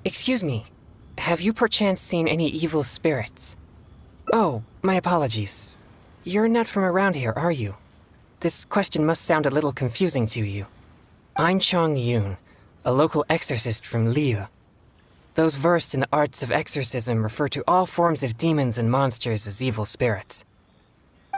Excuse me, have you perchance seen any evil spirits? Oh, my apologies. You're not from around here, are you? This question must sound a little confusing to you. I'm Chongyun, a local exorcist from Liu. Those versed in the arts of exorcism refer to all forms of demons and monsters as evil spirits.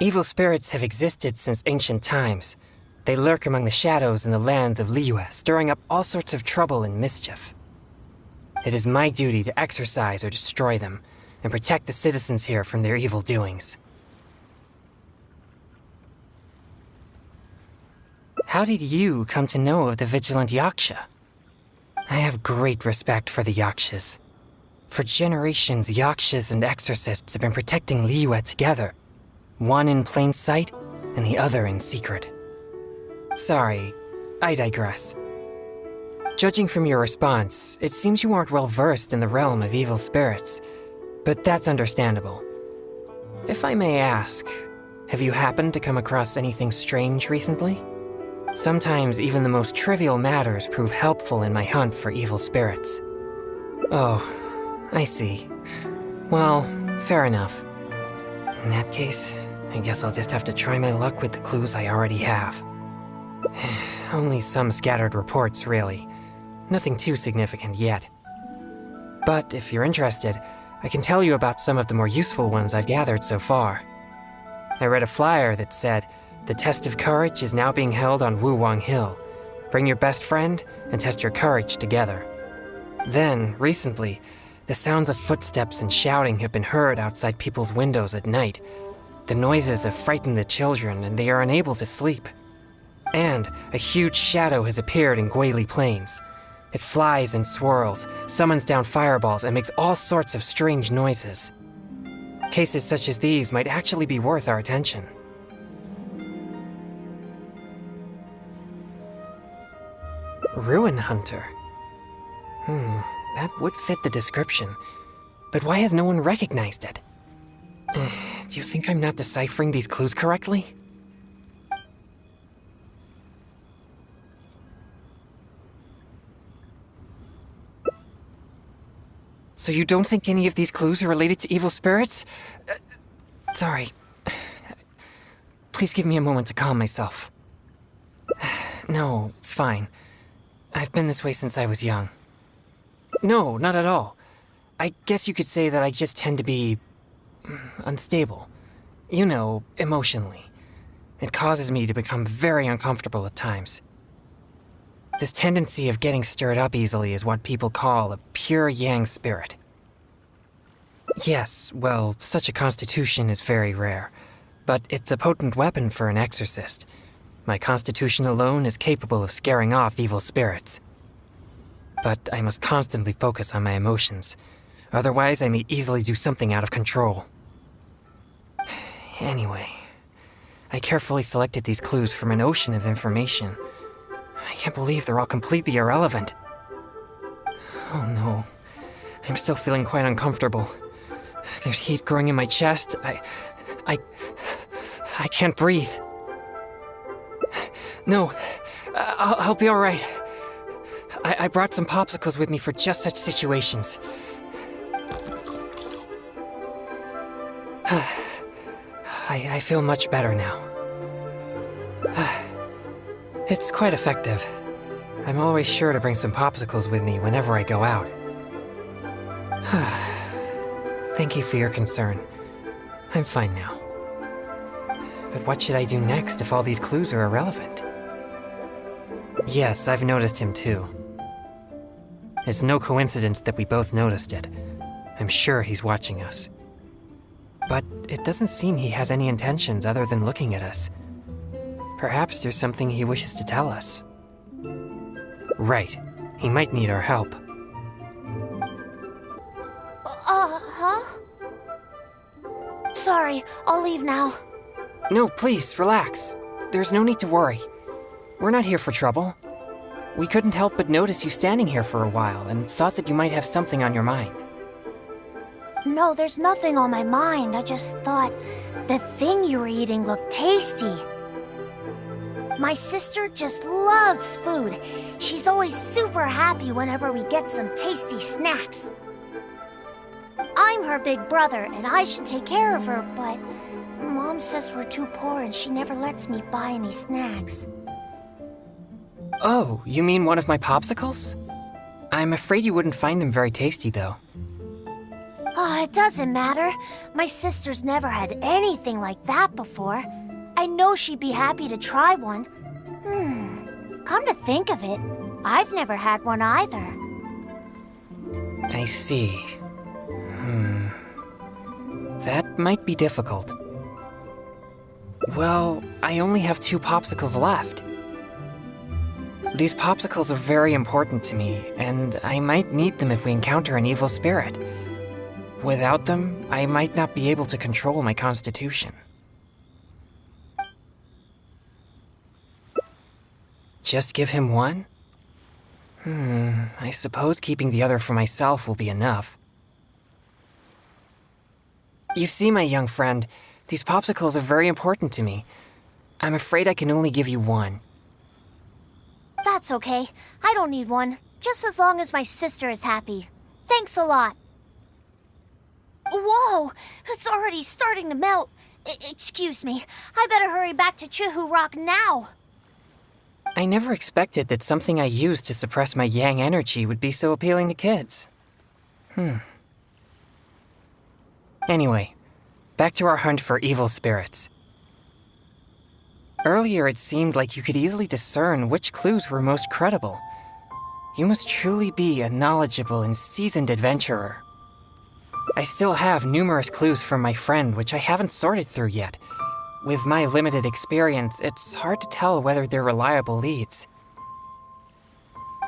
Evil spirits have existed since ancient times. They lurk among the shadows in the lands of Liu, stirring up all sorts of trouble and mischief. It is my duty to exorcise or destroy them, and protect the citizens here from their evil doings. How did you come to know of the vigilant Yaksha? I have great respect for the Yakshas. For generations, Yakshas and exorcists have been protecting Liyue together, one in plain sight and the other in secret. Sorry, I digress. Judging from your response, it seems you aren't well versed in the realm of evil spirits, but that's understandable. If I may ask, have you happened to come across anything strange recently? Sometimes even the most trivial matters prove helpful in my hunt for evil spirits. Oh, I see. Well, fair enough. In that case, I guess I'll just have to try my luck with the clues I already have. Only some scattered reports, really. Nothing too significant yet. But if you're interested, I can tell you about some of the more useful ones I've gathered so far. I read a flyer that said, "The test of courage is now being held on Wuwang Hill. Bring your best friend and test your courage together." Then, recently, the sounds of footsteps and shouting have been heard outside people's windows at night. The noises have frightened the children and they are unable to sleep. And a huge shadow has appeared in Guili Plains. It flies and swirls, summons down fireballs, and makes all sorts of strange noises. Cases such as these might actually be worth our attention. Ruin Hunter. That would fit the description. But why has no one recognized it? Do you think I'm not deciphering these clues correctly? So you don't think any of these clues are related to evil spirits? Sorry. Please give me a moment to calm myself. No, it's fine. I've been this way since I was young. No, not at all. I guess you could say that I just tend to be unstable. You know, emotionally. It causes me to become very uncomfortable at times. This tendency of getting stirred up easily is what people call a pure yang spirit. Yes, well, such a constitution is very rare, but it's a potent weapon for an exorcist. My constitution alone is capable of scaring off evil spirits. But I must constantly focus on my emotions. Otherwise, I may easily do something out of control. Anyway, I carefully selected these clues from an ocean of information. I can't believe they're all completely irrelevant. Oh no, I'm still feeling quite uncomfortable. There's heat growing in my chest. I can't breathe. No, I'll be all right. I brought some popsicles with me for just such situations. I feel much better now. It's quite effective. I'm always sure to bring some popsicles with me whenever I go out. Thank you for your concern. I'm fine now. But what should I do next if all these clues are irrelevant? Yes, I've noticed him too. It's no coincidence that we both noticed it. I'm sure he's watching us. But it doesn't seem he has any intentions other than looking at us. Perhaps there's something he wishes to tell us. Right. He might need our help. Huh? Sorry, I'll leave now. No, please, relax. There's no need to worry. We're not here for trouble. We couldn't help but notice you standing here for a while and thought that you might have something on your mind. No, there's nothing on my mind. I just thought the thing you were eating looked tasty. My sister just loves food. She's always super happy whenever we get some tasty snacks. I'm her big brother, and I should take care of her, but Mom says we're too poor and she never lets me buy any snacks. Oh, you mean one of my popsicles? I'm afraid you wouldn't find them very tasty, though. Oh, it doesn't matter. My sister's never had anything like that before. I know she'd be happy to try one. Come to think of it, I've never had one either. I see. That might be difficult. Well, I only have 2 popsicles left. These popsicles are very important to me, and I might need them if we encounter an evil spirit. Without them, I might not be able to control my constitution. Just give him one? I suppose keeping the other for myself will be enough. You see, my young friend, these popsicles are very important to me. I'm afraid I can only give you one. That's okay. I don't need one, just as long as my sister is happy. Thanks a lot. Whoa! It's already starting to melt. Excuse me. I better hurry back to Chihu Rock now. I never expected that something I used to suppress my yang energy would be so appealing to kids. Anyway, back to our hunt for evil spirits. Earlier it seemed like you could easily discern which clues were most credible. You must truly be a knowledgeable and seasoned adventurer. I still have numerous clues from my friend which I haven't sorted through yet. With my limited experience, it's hard to tell whether they're reliable leads.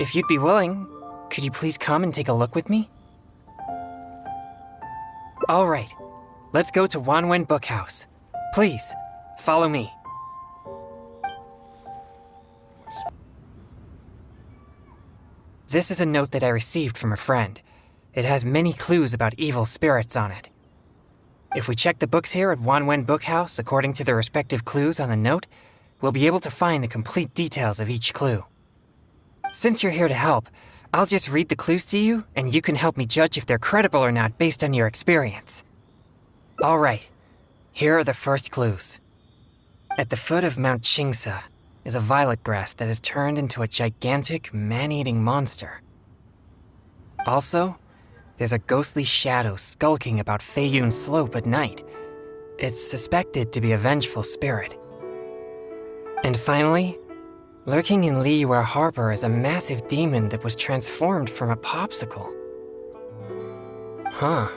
If you'd be willing, could you please come and take a look with me? All right, let's go to Wanwen Bookhouse. Please, follow me. This is a note that I received from a friend. It has many clues about evil spirits on it. If we check the books here at Wanwen Bookhouse according to the respective clues on the note, we'll be able to find the complete details of each clue. Since you're here to help, I'll just read the clues to you, and you can help me judge if they're credible or not based on your experience. All right, here are the first clues. At the foot of Mount Chingsa is a violet grass that has turned into a gigantic, man-eating monster. Also, there's a ghostly shadow skulking about Feiyun Slope at night. It's suspected to be a vengeful spirit. And finally, lurking in Liyue Harbor is a massive demon that was transformed from a popsicle. Huh.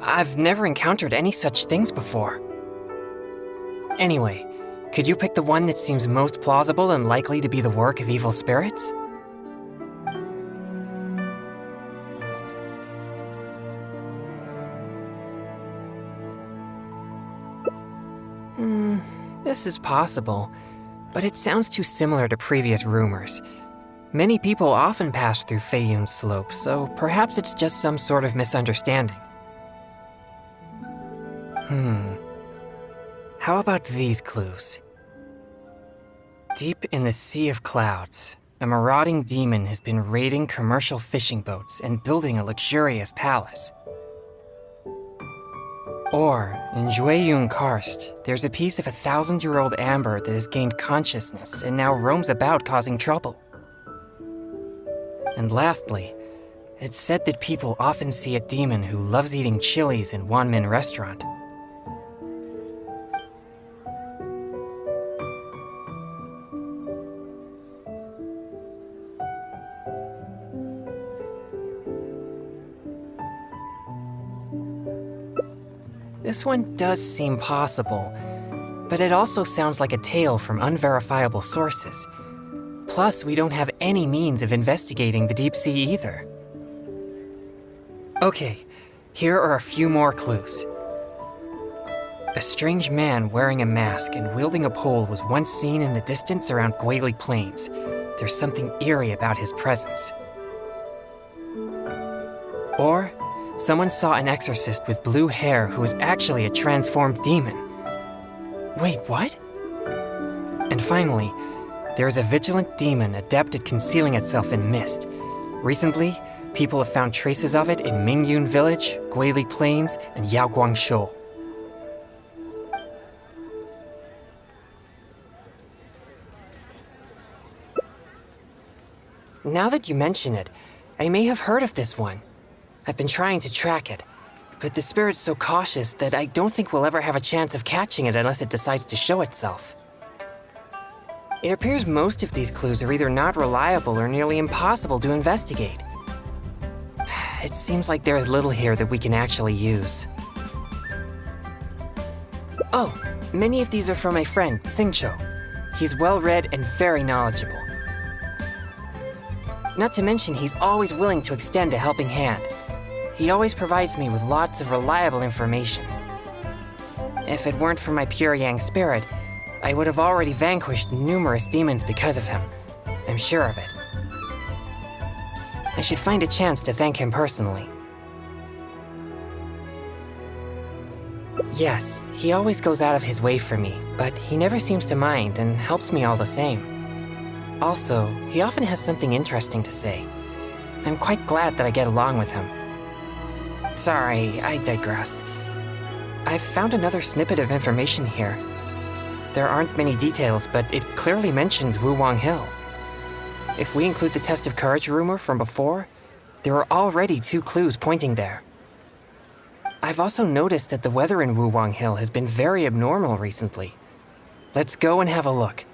I've never encountered any such things before. Anyway, could you pick the one that seems most plausible and likely to be the work of evil spirits? This is possible, but it sounds too similar to previous rumors. Many people often pass through Feiyun Slope, so perhaps it's just some sort of misunderstanding. How about these clues? Deep in the Sea of Clouds, a marauding demon has been raiding commercial fishing boats and building a luxurious palace. Or, in Jueyun Karst, there's a piece of 1,000-year-old amber that has gained consciousness and now roams about causing trouble. And lastly, it's said that people often see a demon who loves eating chilies in Wanmin Restaurant. This one does seem possible, but it also sounds like a tale from unverifiable sources. Plus, we don't have any means of investigating the deep sea either. Okay, here are a few more clues. A strange man wearing a mask and wielding a pole was once seen in the distance around Guili Plains. There's something eerie about his presence. Or, someone saw an exorcist with blue hair who was actually a transformed demon. Wait, what? And finally, there is a vigilant demon adept at concealing itself in mist. Recently, people have found traces of it in Mingyun Village, Guili Plains, and Yaoguang Shoal. Now that you mention it, I may have heard of this one. I've been trying to track it, but the spirit's so cautious that I don't think we'll ever have a chance of catching it unless it decides to show itself. It appears most of these clues are either not reliable or nearly impossible to investigate. It seems like there is little here that we can actually use. Oh, many of these are from my friend, Singcho. He's well-read and very knowledgeable. Not to mention, he's always willing to extend a helping hand. He always provides me with lots of reliable information. If it weren't for my pure Yang spirit, I would have already vanquished numerous demons because of him. I'm sure of it. I should find a chance to thank him personally. Yes, he always goes out of his way for me, but he never seems to mind and helps me all the same. Also, he often has something interesting to say. I'm quite glad that I get along with him. Sorry, I digress. I've found another snippet of information here. There aren't many details, but it clearly mentions Wuwang Hill. If we include the test of courage rumor from before, there are already 2 clues pointing there. I've also noticed that the weather in Wuwang Hill has been very abnormal recently. Let's go and have a look.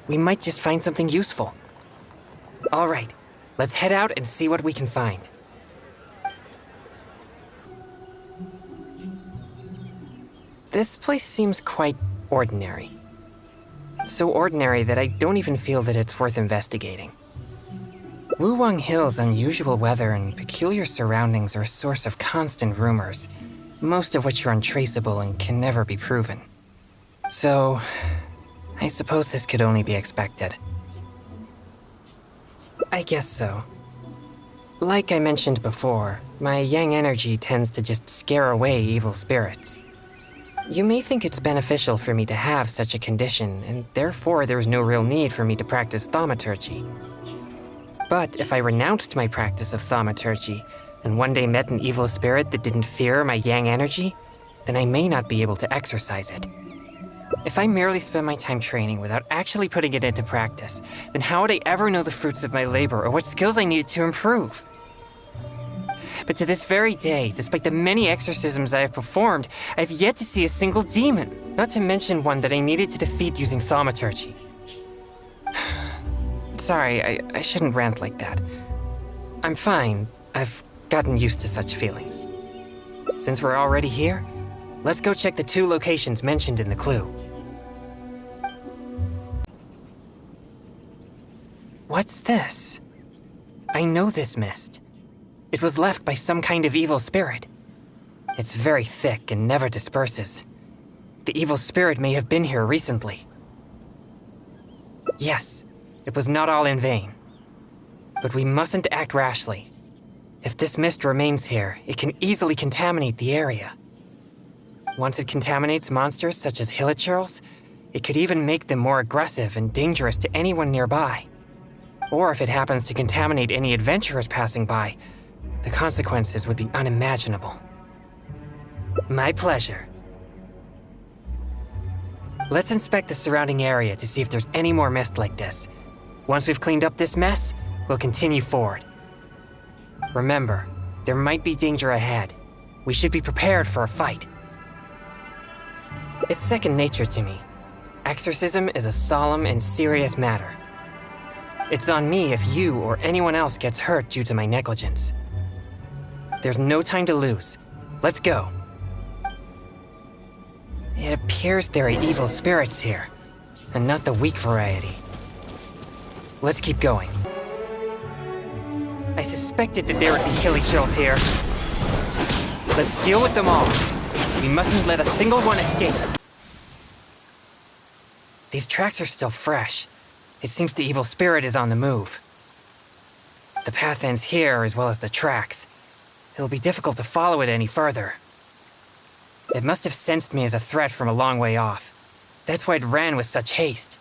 We might just find something useful. All right, let's head out and see what we can find. This place seems quite ordinary. So ordinary that I don't even feel that it's worth investigating. Wuwang Hill's unusual weather and peculiar surroundings are a source of constant rumors, most of which are untraceable and can never be proven. So, I suppose this could only be expected. I guess so. Like I mentioned before, my yang energy tends to just scare away evil spirits. You may think it's beneficial for me to have such a condition, and therefore there's no real need for me to practice thaumaturgy. But if I renounced my practice of thaumaturgy, and one day met an evil spirit that didn't fear my yang energy, then I may not be able to exercise it. If I merely spend my time training without actually putting it into practice, then how would I ever know the fruits of my labor or what skills I needed to improve? But to this very day, despite the many exorcisms I have performed, I have yet to see a single demon, not to mention one that I needed to defeat using thaumaturgy. Sorry, I shouldn't rant like that. I'm fine. I've gotten used to such feelings. Since we're already here, let's go check the 2 locations mentioned in the clue. What's this? I know this mist. It was left by some kind of evil spirit. It's very thick and never disperses. The evil spirit may have been here recently. Yes, it was not all in vain. But we mustn't act rashly. If this mist remains here, it can easily contaminate the area. Once it contaminates monsters such as hilichurls, it could even make them more aggressive and dangerous to anyone nearby. Or if it happens to contaminate any adventurers passing by, the consequences would be unimaginable. My pleasure. Let's inspect the surrounding area to see if there's any more mist like this. Once we've cleaned up this mess, we'll continue forward. Remember, there might be danger ahead. We should be prepared for a fight. It's second nature to me. Exorcism is a solemn and serious matter. It's on me if you or anyone else gets hurt due to my negligence. There's no time to lose. Let's go. It appears there are evil spirits here, and not the weak variety. Let's keep going. I suspected that there would be hilichurls here. Let's deal with them all. We mustn't let a single one escape. These tracks are still fresh. It seems the evil spirit is on the move. The path ends here as well as the tracks. It'll be difficult to follow it any further. It must have sensed me as a threat from a long way off. That's why it ran with such haste.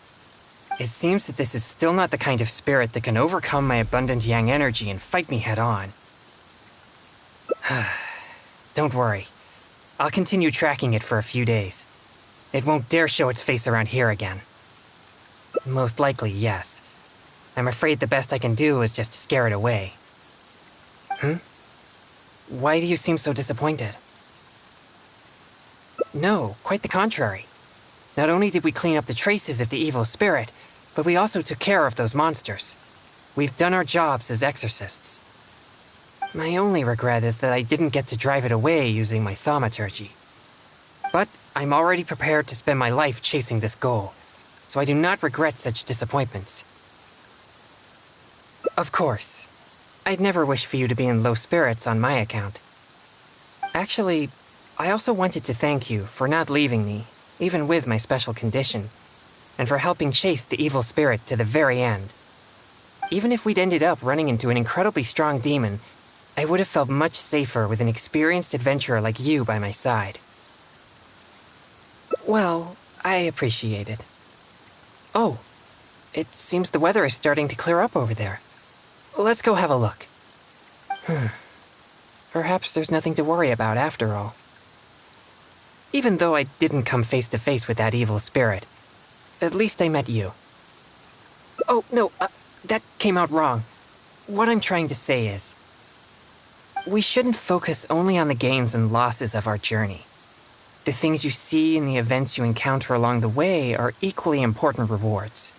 It seems that this is still not the kind of spirit that can overcome my abundant yang energy and fight me head on. Don't worry. I'll continue tracking it for a few days. It won't dare show its face around here again. Most likely, yes. I'm afraid the best I can do is just scare it away. Why do you seem so disappointed? No, quite the contrary. Not only did we clean up the traces of the evil spirit, but we also took care of those monsters. We've done our jobs as exorcists. My only regret is that I didn't get to drive it away using my thaumaturgy. But I'm already prepared to spend my life chasing this goal, so I do not regret such disappointments. Of course, I'd never wish for you to be in low spirits on my account. Actually, I also wanted to thank you for not leaving me, even with my special condition, and for helping chase the evil spirit to the very end. Even if we'd ended up running into an incredibly strong demon, I would have felt much safer with an experienced adventurer like you by my side. Well, I appreciate it. Oh, it seems the weather is starting to clear up over there. Let's go have a look. Perhaps there's nothing to worry about after all. Even though I didn't come face to face with that evil spirit, at least I met you. Oh, no, that came out wrong. What I'm trying to say is, we shouldn't focus only on the gains and losses of our journey. The things you see and the events you encounter along the way are equally important rewards.